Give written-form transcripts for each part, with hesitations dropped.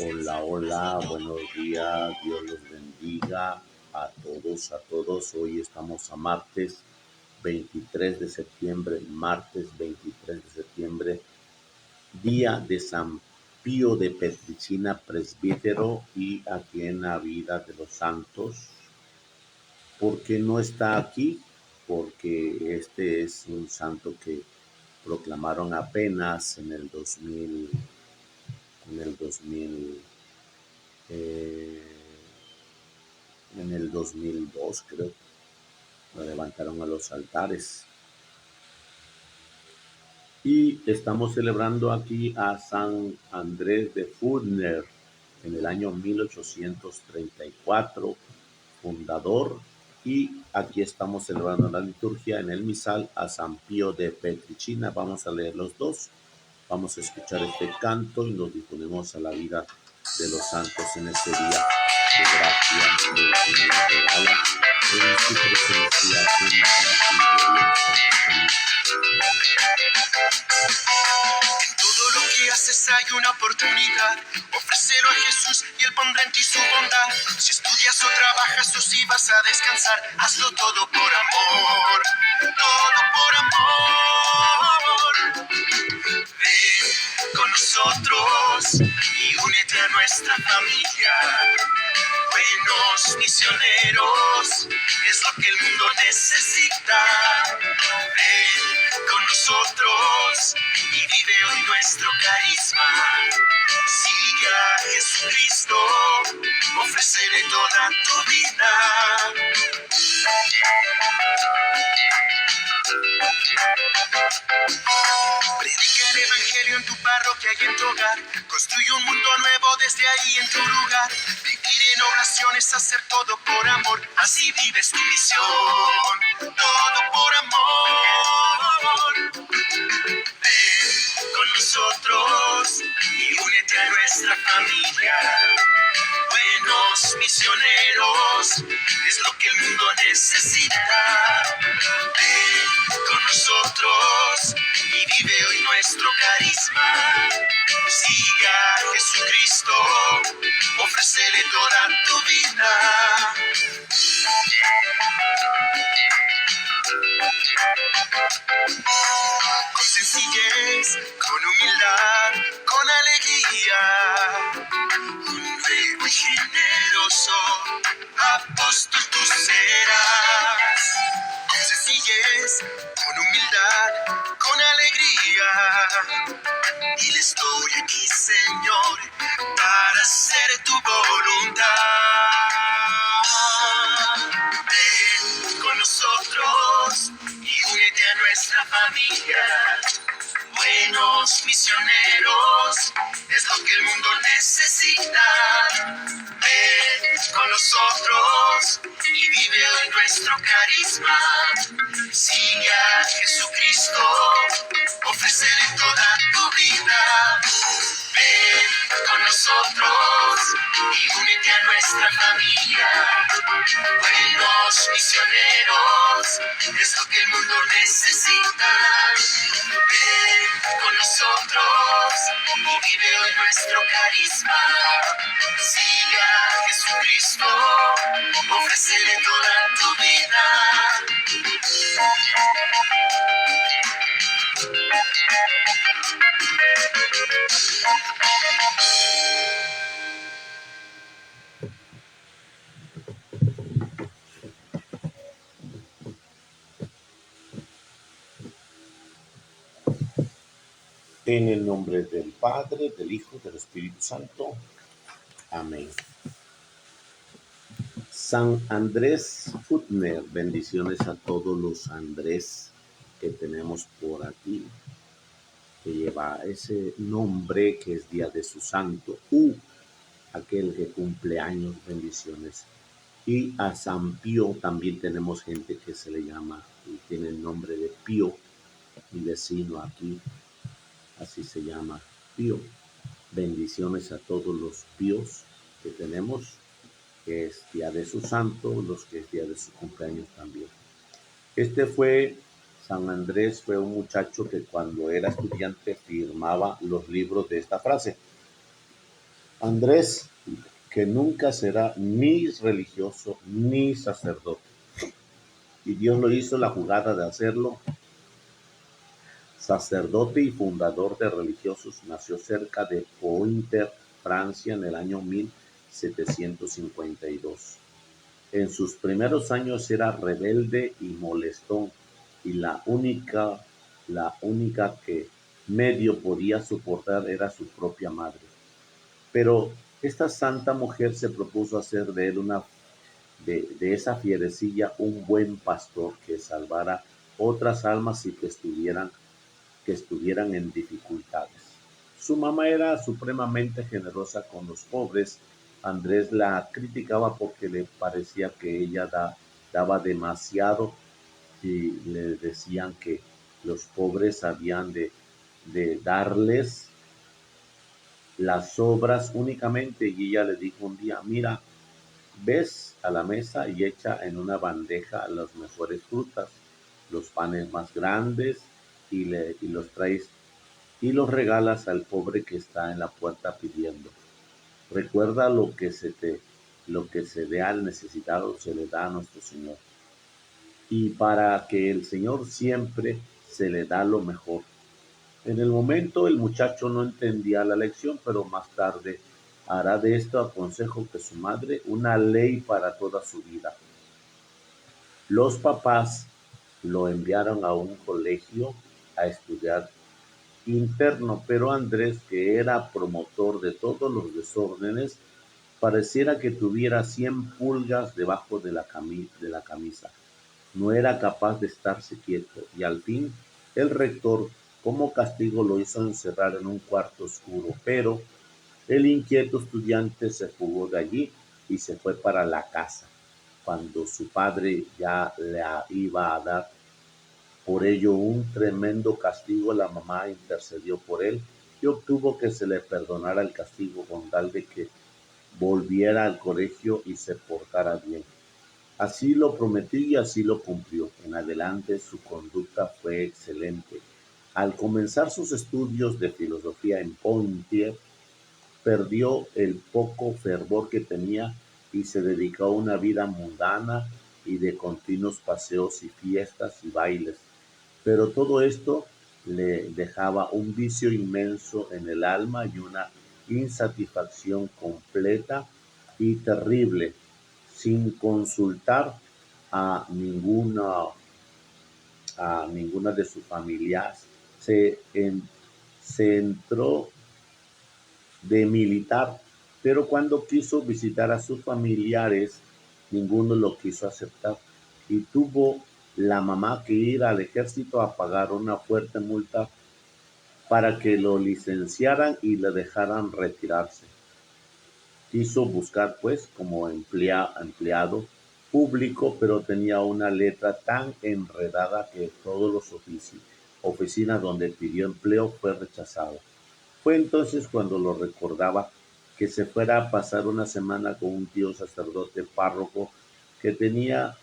Hola, hola, buenos días, Dios los bendiga a todos. Hoy estamos a martes 23 de septiembre, día de San Pío de Petricina, presbítero, y aquí en la vida de los santos. ¿Por qué no está aquí? Porque este es un santo que proclamaron apenas en el 2000 eh, en el 2002, creo. Lo levantaron a los altares. Y estamos celebrando aquí a San Andrés de Furner en el año 1834, fundador. Y aquí estamos celebrando la liturgia en el misal a San Pío de Petricina. Vamos a leer los dos. Vamos a escuchar este canto y nos disponemos a la vida de los santos en este día de gracia que el Señor nos regala en su presencia En todo lo que haces hay una oportunidad. Ofrécelo a Jesús y Él pondrá en ti su bondad. Si estudias o trabajas o si vas a descansar, hazlo todo por amor. Todo por amor. Ven con nosotros y únete a nuestra familia. Buenos misioneros es lo que el mundo necesita. Ven con nosotros y vive hoy nuestro carisma. Sigue a Jesucristo, ofrécele toda tu vida. Predica el evangelio en tu parroquia y en tu hogar. Construye un mundo nuevo desde ahí en tu lugar. Vivir en oraciones, hacer todo por amor. Así vives tu misión. Todo por amor. Ven con nosotros y únete a nuestra familia. Buenos misioneros es lo que el mundo necesita. Ven con nosotros y vive hoy nuestro carisma. Sigue a Jesucristo, ofrécele toda tu vida. Con sencillez, con humildad, con alegría, un nuevo y generoso apóstol tú serás. Con sencillez, con humildad, con alegría, dile estoy aquí, Señor, para hacer tu voluntad. Ven con nosotros y únete a nuestra familia. Buenos misioneros es lo que el mundo necesita. Ven con nosotros y vive hoy nuestro carisma. Sigue a Jesucristo, ofrécele toda tu vida. Ven con nosotros y únete a nuestra familia. Buenos misioneros es lo que el mundo necesita. Ven con nosotros y vive hoy nuestro carisma. Sigue a Jesucristo, ofrécele toda tu vida. En el nombre del Padre, del Hijo, del Espíritu Santo. Amén. San Andrés Futner, bendiciones a todos los Andrés que tenemos por aquí, que lleva ese nombre que es día de su santo, aquel que cumple años, bendiciones. Y a San Pío también tenemos gente que se le llama y tiene el nombre de Pío, mi vecino aquí, así se llama, Pío. Bendiciones a todos los Píos que tenemos, que es día de su santo, los que es día de su cumpleaños también. San Andrés fue un muchacho que cuando era estudiante firmaba los libros de esta frase: Andrés, que nunca será ni religioso ni sacerdote. Y Dios lo hizo la jugada de hacerlo sacerdote y fundador de religiosos. Nació cerca de Poitiers, Francia, en el año 1752. En sus primeros años era rebelde y molestón, y la única que medio podía soportar era su propia madre. Pero esta santa mujer se propuso hacer de él de esa fierecilla un buen pastor que salvara otras almas y que estuvieran en dificultades. Su mamá era supremamente generosa con los pobres. Andrés la criticaba porque le parecía que ella daba demasiado y le decían que los pobres habían de darles las obras únicamente, y ella le dijo un día: mira, ves a la mesa y echa en una bandeja las mejores frutas, los panes más grandes, y los traes y los regalas al pobre que está en la puerta pidiendo. Recuerda lo que se dé al necesitado se le da a nuestro Señor. Y para que el Señor siempre se le da lo mejor. En el momento el muchacho no entendía la lección, pero más tarde hará de esto, aconsejo que su madre, una ley para toda su vida. Los papás lo enviaron a un colegio a estudiar interno, pero Andrés, que era promotor de todos los desórdenes, pareciera que tuviera 100 pulgas debajo de la camisa. No era capaz de estarse quieto, y al fin el rector, como castigo, lo hizo encerrar en un cuarto oscuro, pero el inquieto estudiante se fugó de allí y se fue para la casa. Cuando su padre ya le iba a dar por ello un tremendo castigo, la mamá intercedió por él y obtuvo que se le perdonara el castigo con tal de que volviera al colegio y se portara bien. Así lo prometió y así lo cumplió. En adelante su conducta fue excelente. Al comenzar sus estudios de filosofía en Poitiers, perdió el poco fervor que tenía y se dedicó a una vida mundana y de continuos paseos y fiestas y bailes. Pero todo esto le dejaba un vicio inmenso en el alma y una insatisfacción completa y terrible. Sin consultar a ninguna de sus familias, se entró de militar, pero cuando quiso visitar a sus familiares, ninguno lo quiso aceptar, y tuvo la mamá que ir al ejército a pagar una fuerte multa para que lo licenciaran y le dejaran retirarse. Quiso buscar pues como empleado público, pero tenía una letra tan enredada que todos los oficinas donde pidió empleo fue rechazado. Fue entonces cuando lo recordaba que se fuera a pasar una semana con un tío sacerdote párroco que tenía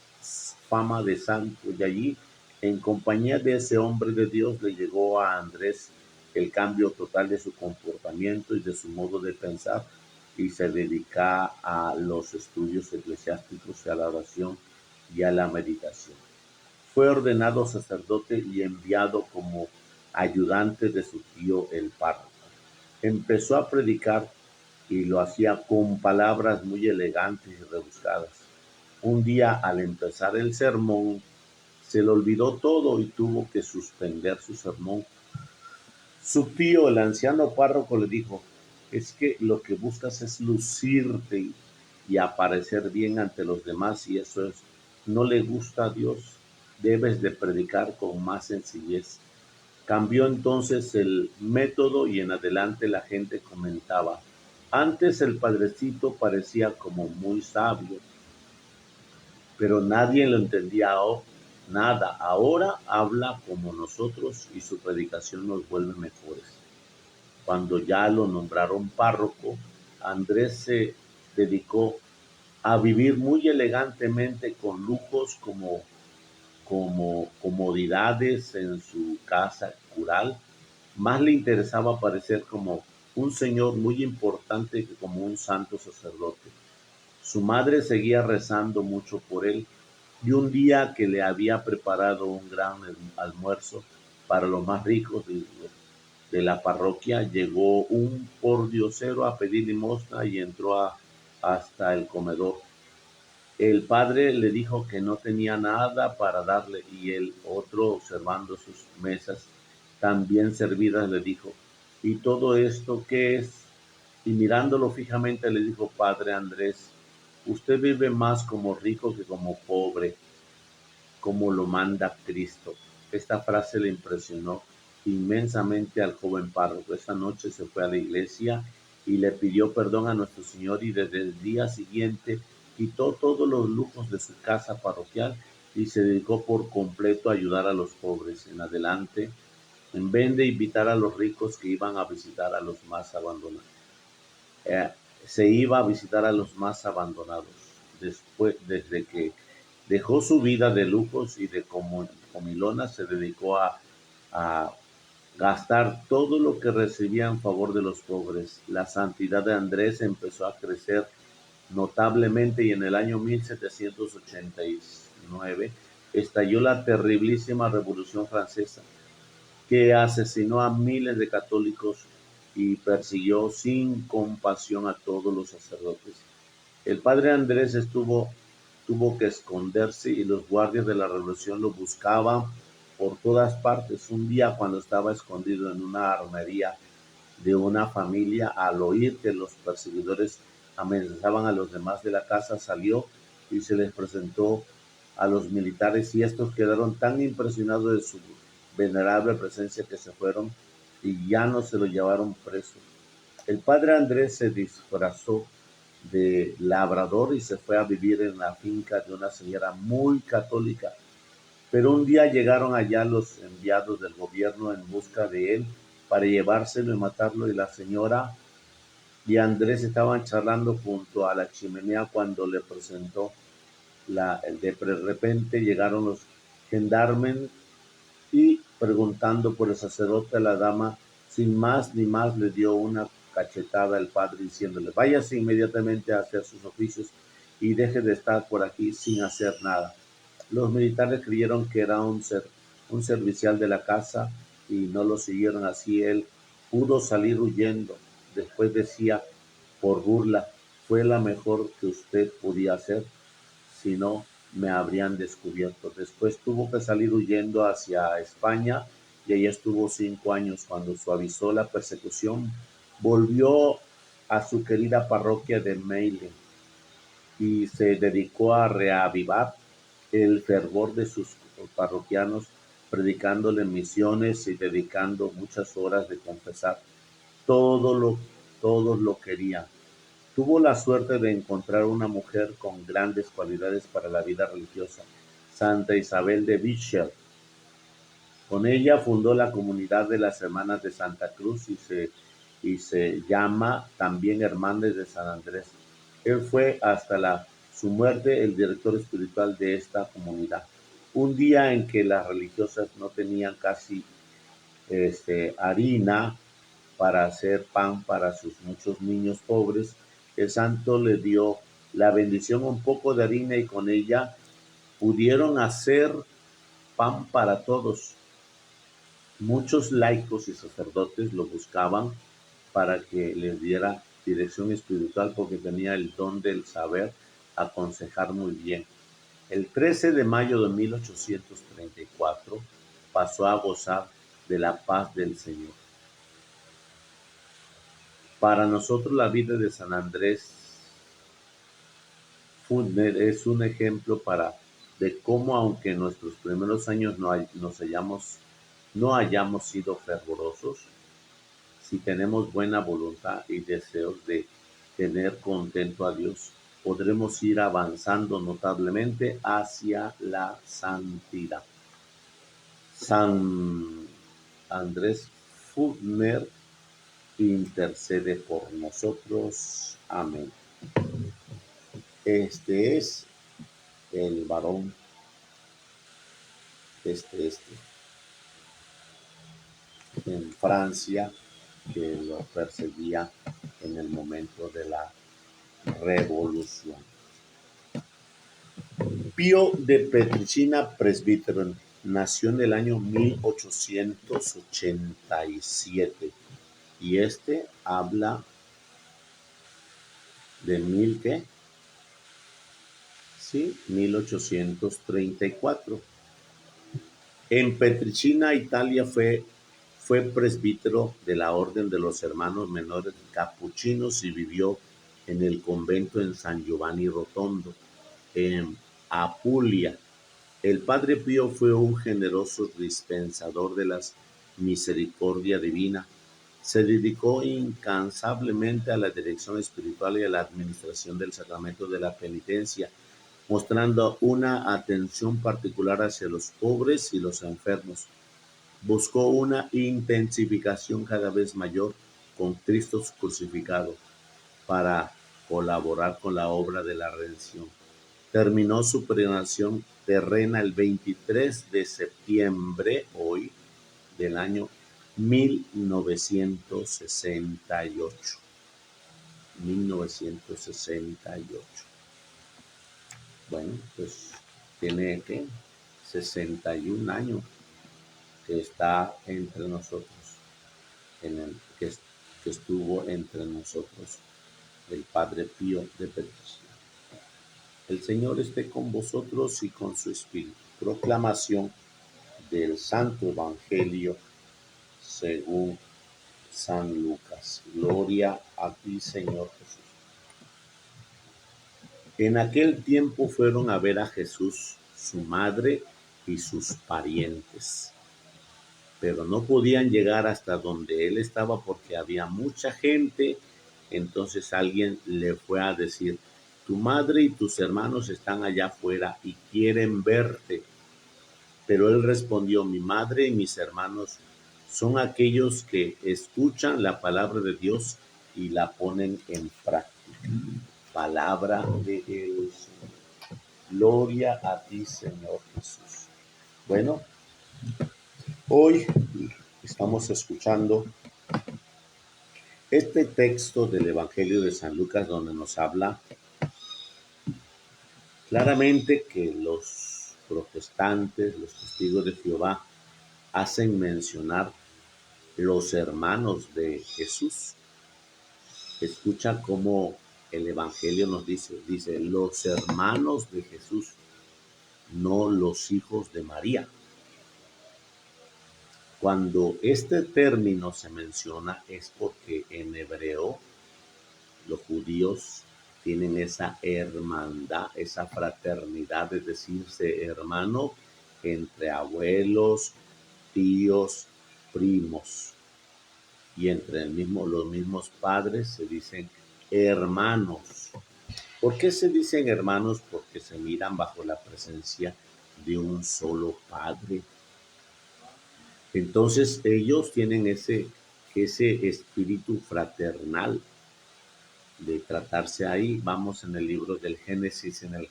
fama de santo, y allí, en compañía de ese hombre de Dios, le llegó a Andrés el cambio total de su comportamiento y de su modo de pensar, y se dedica a los estudios eclesiásticos y a la oración y a la meditación. Fue ordenado sacerdote y enviado como ayudante de su tío el párroco. Empezó a predicar y lo hacía con palabras muy elegantes y rebuscadas. Un día, al empezar el sermón, se le olvidó todo y tuvo que suspender su sermón. Su tío, el anciano párroco, le dijo: es que lo que buscas es lucirte y aparecer bien ante los demás, y no le gusta a Dios. Debes de predicar con más sencillez. Cambió entonces el método y en adelante la gente comentaba: antes el padrecito parecía como muy sabio, pero nadie lo entendía nada. Ahora habla como nosotros y su predicación nos vuelve mejores. Cuando ya lo nombraron párroco, Andrés se dedicó a vivir muy elegantemente con lujos como comodidades en su casa cural. Más le interesaba parecer como un señor muy importante como un santo sacerdote. Su madre seguía rezando mucho por él y un día que le había preparado un gran almuerzo para los más ricos de la parroquia, llegó un pordiosero a pedir limosna y entró hasta el comedor. El padre le dijo que no tenía nada para darle y el otro, observando sus mesas tan bien servidas, le dijo, ¿y todo esto qué es? Y mirándolo fijamente le dijo, Padre Andrés, usted vive más como rico que como pobre, como lo manda Cristo. Esta frase le impresionó inmensamente al joven párroco. Esa noche se fue a la iglesia y le pidió perdón a nuestro Señor y desde el día siguiente quitó todos los lujos de su casa parroquial y se dedicó por completo a ayudar a los pobres. En adelante, en vez de invitar a los ricos que iban a visitar a los más abandonados, eh, se iba a visitar a los más abandonados. Después, desde que dejó su vida de lujos y de comilona, se dedicó a gastar todo lo que recibía en favor de los pobres. La santidad de Andrés empezó a crecer notablemente y en el año 1789 estalló la terriblísima Revolución Francesa, que asesinó a miles de católicos y persiguió sin compasión a todos los sacerdotes. El padre Andrés tuvo que esconderse y los guardias de la revolución lo buscaban por todas partes. Un día, cuando estaba escondido en una armería de una familia, al oír que los perseguidores amenazaban a los demás de la casa, salió y se les presentó a los militares y estos quedaron tan impresionados de su venerable presencia que se fueron y ya no se lo llevaron preso. El padre Andrés se disfrazó de labrador y se fue a vivir en la finca de una señora muy católica. Pero un día llegaron allá los enviados del gobierno en busca de él para llevárselo y matarlo, y la señora y Andrés estaban charlando junto a la chimenea cuando le presentó de repente llegaron los gendarmes y preguntando por el sacerdote, la dama sin más ni más le dio una cachetada al padre diciéndole, váyase inmediatamente a hacer sus oficios y deje de estar por aquí sin hacer nada. Los militares creyeron que era un servicial de la casa y no lo siguieron, así él pudo salir huyendo. Después decía por burla, fue la mejor que usted podía hacer, si no me habrían descubierto. Después tuvo que salir huyendo hacia España y ahí estuvo 5 años. Cuando suavizó la persecución, volvió a su querida parroquia de Meilen y se dedicó a reavivar el fervor de sus parroquianos, predicándole misiones y dedicando muchas horas de confesar. Todo lo, todos lo querían. Tuvo la suerte de encontrar una mujer con grandes cualidades para la vida religiosa, Santa Isabel de Visscher. Con ella fundó la comunidad de las Hermanas de Santa Cruz y se llama también Hermanas de San Andrés. Él fue hasta su muerte el director espiritual de esta comunidad. Un día en que las religiosas no tenían casi harina para hacer pan para sus muchos niños pobres, el santo le dio la bendición un poco de harina y con ella pudieron hacer pan para todos. Muchos laicos y sacerdotes lo buscaban para que les diera dirección espiritual porque tenía el don del saber aconsejar muy bien. El 13 de mayo de 1834 pasó a gozar de la paz del Señor. Para nosotros la vida de San Andrés Fulner es un ejemplo de cómo, aunque en nuestros primeros años no hayamos sido fervorosos, si tenemos buena voluntad y deseos de tener contento a Dios, podremos ir avanzando notablemente hacia la santidad. San Andrés Fulner intercede por nosotros. Amén. Este es el varón, en Francia, que lo perseguía en el momento de la revolución. Pío de Petricina, presbítero, nació en el año 1887 y habla de 1834. En Petricina, Italia, fue presbítero de la Orden de los Hermanos Menores Capuchinos y vivió en el convento en San Giovanni Rotondo, en Apulia. El Padre Pío fue un generoso dispensador de la misericordia divina. Se dedicó incansablemente a la dirección espiritual y a la administración del sacramento de la penitencia, mostrando una atención particular hacia los pobres y los enfermos. Buscó una intensificación cada vez mayor con Cristo crucificado para colaborar con la obra de la redención. Terminó su peregrinación terrena el 23 de septiembre, hoy, del año 1968. 1968. Bueno, pues tiene 61 años que está entre nosotros, que estuvo entre nosotros, el Padre Pío de Petricina. El Señor esté con vosotros y con su espíritu. Proclamación del Santo Evangelio según San Lucas. Gloria a ti, Señor Jesús. En aquel tiempo fueron a ver a Jesús, su madre y sus parientes, pero no podían llegar hasta donde él estaba porque había mucha gente. Entonces alguien le fue a decir: tu madre y tus hermanos están allá afuera y quieren verte. Pero él respondió: mi madre y mis hermanos son aquellos que escuchan la palabra de Dios y la ponen en práctica. Palabra de Dios. Gloria a ti, Señor Jesús. Bueno, hoy estamos escuchando este texto del Evangelio de San Lucas, donde nos habla claramente que los protestantes, los testigos de Jehová, hacen mencionar los hermanos de Jesús. Escucha cómo el Evangelio nos dice los hermanos de Jesús, no los hijos de María. Cuando este término se menciona es porque en hebreo los judíos tienen esa hermandad, esa fraternidad de decirse hermano entre abuelos, tíos, primos, y entre los mismos padres se dicen hermanos. ¿Por qué se dicen hermanos? Porque se miran bajo la presencia de un solo Padre. Entonces ellos tienen ese espíritu fraternal de tratarse ahí. Vamos en el libro del Génesis, en el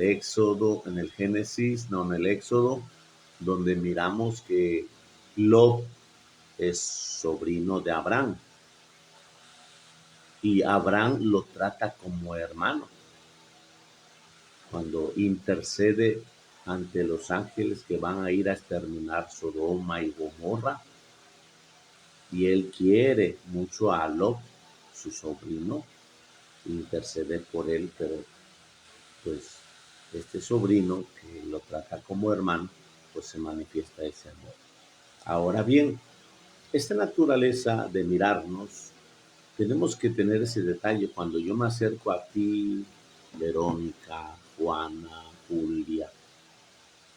Éxodo, en el Éxodo, donde miramos que Lot es sobrino de Abraham y Abraham lo trata como hermano. Cuando intercede ante los ángeles que van a ir a exterminar Sodoma y Gomorra, y él quiere mucho a Lot, su sobrino, intercede por él, pero pues este sobrino que lo trata como hermano, pues se manifiesta ese amor. Ahora bien, esta naturaleza de mirarnos, tenemos que tener ese detalle. Cuando yo me acerco a ti, Verónica, Juana, Julia,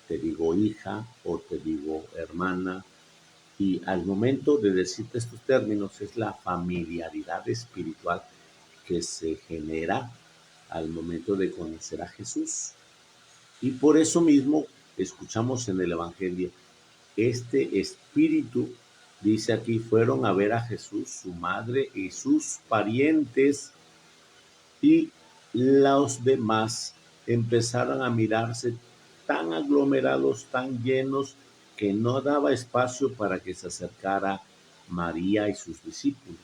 te digo hija o te digo hermana, y al momento de decirte estos términos es la familiaridad espiritual que se genera al momento de conocer a Jesús. Y por eso mismo escuchamos en el Evangelio, este espíritu, dice aquí, fueron a ver a Jesús, su madre y sus parientes, y los demás empezaron a mirarse tan aglomerados, tan llenos, que no daba espacio para que se acercara María y sus discípulos.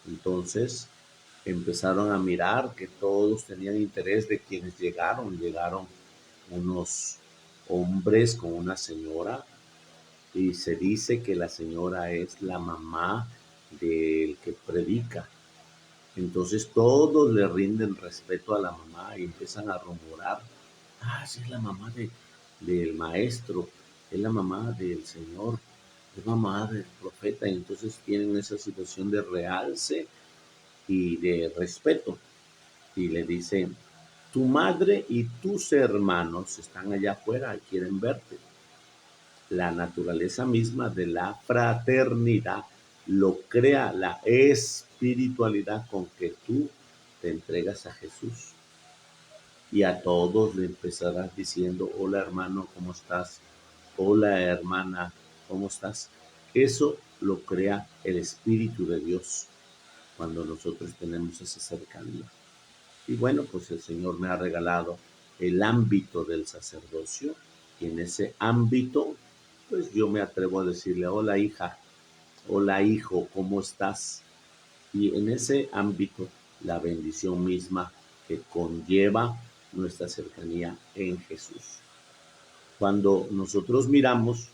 Entonces empezaron a mirar que todos tenían interés de quienes llegaron. Llegaron unos hombres con una señora y se dice que la señora es la mamá del que predica. Entonces todos le rinden respeto a la mamá y empiezan a rumorar, sí es la mamá del maestro, es la mamá del Señor, es mamá del profeta. Y entonces tienen esa situación de realce y de respeto. Y le dicen, tu madre y tus hermanos están allá afuera y quieren verte. La naturaleza misma de la fraternidad lo crea la espiritualidad con que tú te entregas a Jesús. Y a todos le empezarás diciendo, hola hermano, ¿cómo estás? Hola hermana, ¿cómo estás? Eso lo crea el Espíritu de Dios cuando nosotros tenemos esa cercanía. Y bueno, pues el Señor me ha regalado el ámbito del sacerdocio, y en ese ámbito pues yo me atrevo a decirle, hola hija, hola hijo, ¿cómo estás? Y en ese ámbito, la bendición misma que conlleva nuestra cercanía en Jesús. Cuando nosotros miramos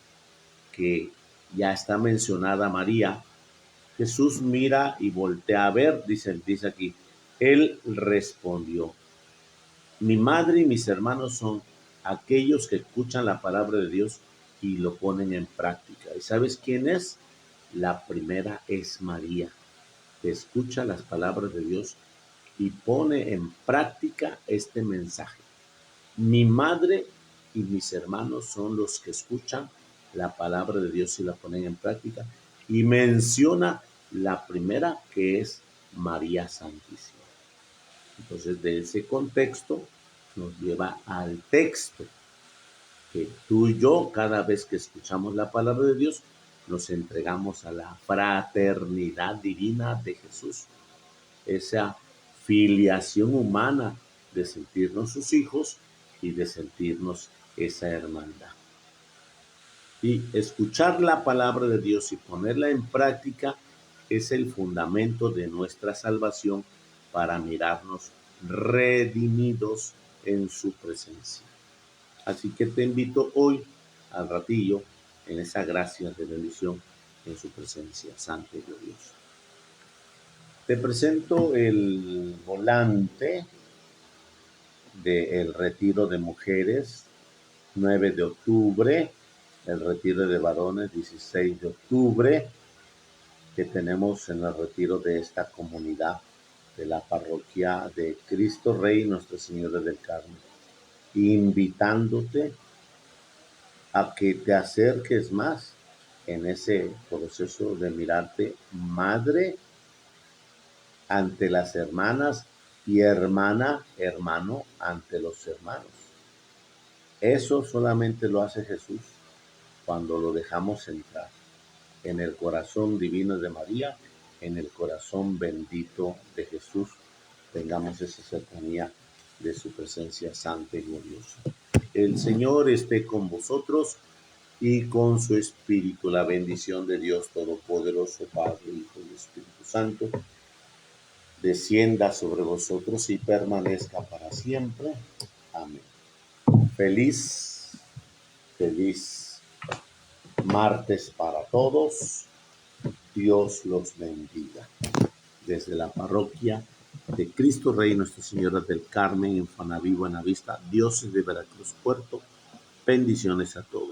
que ya está mencionada María, Jesús mira y voltea a ver, dice aquí, él respondió, mi madre y mis hermanos son aquellos que escuchan la palabra de Dios y lo ponen en práctica. ¿Y sabes quién es? La primera es María, que escucha las palabras de Dios y pone en práctica este mensaje. Mi madre y mis hermanos son los que escuchan la palabra de Dios y la ponen en práctica. Y menciona la primera, que es María Santísima. Entonces, de ese contexto nos lleva al texto, que tú y yo, cada vez que escuchamos la palabra de Dios, nos entregamos a la fraternidad divina de Jesús, esa filiación humana de sentirnos sus hijos y de sentirnos esa hermandad. Y escuchar la palabra de Dios y ponerla en práctica es el fundamento de nuestra salvación para mirarnos redimidos en su presencia. Así que te invito hoy, al ratillo, en esa gracia de bendición en su presencia santa y gloriosa. Te presento el volante del retiro de mujeres, 9 de octubre, el retiro de varones, 16 de octubre, que tenemos en el retiro de esta comunidad de la parroquia de Cristo Rey Nuestra Señora del Carmen, invitándote a que te acerques más en ese proceso de mirarte madre ante las hermanas y hermano ante los hermanos. Eso solamente lo hace Jesús cuando lo dejamos entrar en el corazón divino de María, en el corazón bendito de Jesús, tengamos esa cercanía de su presencia santa y gloriosa. El Señor esté con vosotros y con su Espíritu. La bendición de Dios Todopoderoso, Padre, Hijo y Espíritu Santo, descienda sobre vosotros y permanezca para siempre. Amén. Feliz martes para todos. Dios los bendiga. Desde la parroquia de Cristo Rey Nuestra Señora del Carmen en Fanaví, Buenavista, Diócesis de Veracruz, Puerto. Bendiciones a todos.